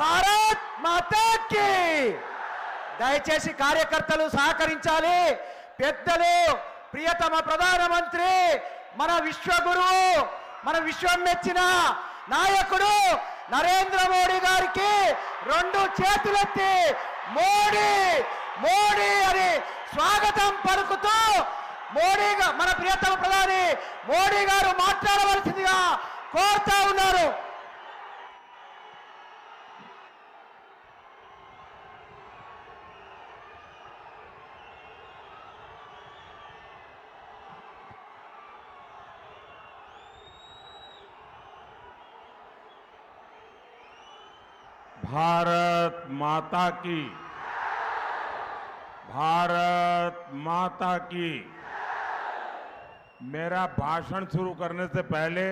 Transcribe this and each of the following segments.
భారత్ మాతాకి దయచేసి కార్యకర్తలు సహకరించాలి. పెద్దలు, ప్రియతమ ప్రధానమంత్రి, మన విశ్వగురువు, మన విశ్వం మెచ్చిన నాయకుడు నరేంద్ర మోడీ గారికి రెండు చేతులెత్తి మోడీ మోడీ అని స్వాగతం పలుకుతూ మన ప్రియతమ ప్రధాని మోడీ గారు మాట్లాడవలసిందిగా కోరుతా ఉన్నారు. भारत माता की, भारत माता की। मेरा भाषण शुरू करने से पहले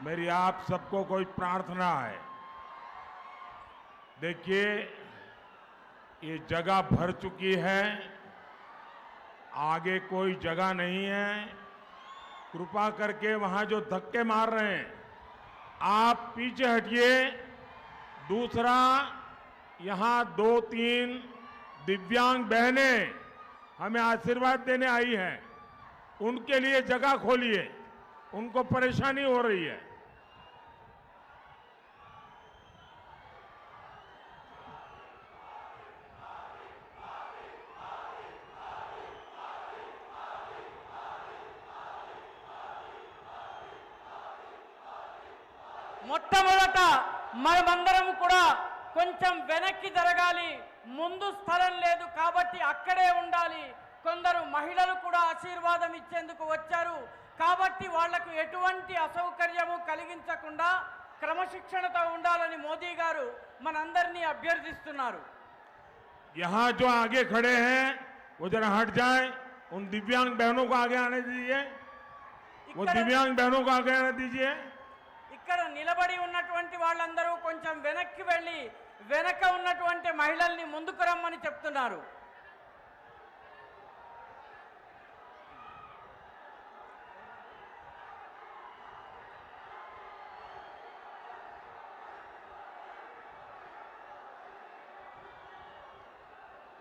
मेरी आप सबको कोई प्रार्थना है। देखिए, ये जगह भर चुकी है, आगे कोई जगह नहीं है। कृपा करके वहां जो धक्के मार रहे हैं आप पीछे हटिए। दूसरा, यहां 2-3 दिव्यांग बहनें हमें आशीर्वाद देने आई हैं, उनके लिए जगह खोलिए, उनको परेशानी हो रही है। మొట్టమొదట మనమందరం కూడా కొంచెం వెనక్కి జరగాలి. ముందు స్థలం లేదు కాబట్టి అక్కడే ఉండాలి. కొందరు మహిళలు కూడా ఆశీర్వాదం ఇచ్చేందుకు వచ్చారు కాబట్టి వాళ్లకు ఎటువంటి అసౌకర్యము కలిగించకుండా క్రమశిక్షణతో ఉండాలని మోదీ గారు మనందరినీ అభ్యర్థిస్తున్నారు. यहाँ जो आगे खड़े हैं वो जरा हट जाए, उन दिव्यांग बहनों को आगे आने दीजिए। वो दिव्यांग बहनों को आगे आने दीजिए। ఇక్కడ నిలబడి ఉన్నటువంటి వాళ్ళందరూ కొంచెం వెనక్కి వెళ్ళి వెనక ఉన్నటువంటి మహిళల్ని ముందుకు రమ్మని చెప్తున్నారు.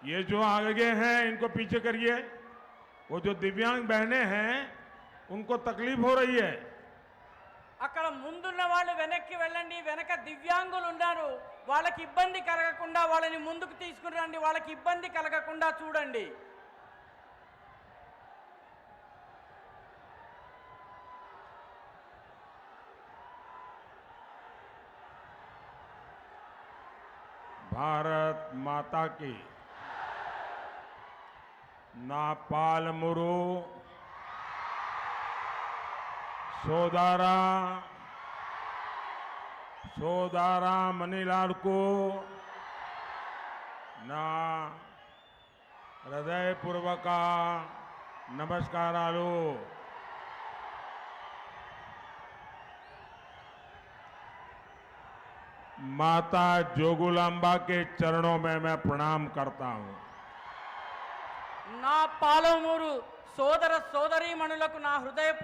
ये जो आगे हैं इनको पीछे करिए। वो जो दिव्यांग बहनें हैं उनको तकलीफ हो रही है। అక్కడ ముందున్న వాళ్ళు వెనక్కి వెళ్ళండి. వెనక దివ్యాంగులు ఉన్నారు, వాళ్ళకి ఇబ్బంది కలగకుండా వాళ్ళని ముందుకు తీసుకుని రండి. వాళ్ళకి ఇబ్బంది కలగకుండా చూడండి. भारत माता की। ना पालमुरु సోదారా మణిలాల్కు నా హృదయపూర్వక నమస్కారాలు। माता जोगुलांबा के चरणों में मैं प्रणाम करता हूं। నా పాలమూరు సోదర సోదరీమణులకు నా హృదయపూర్వక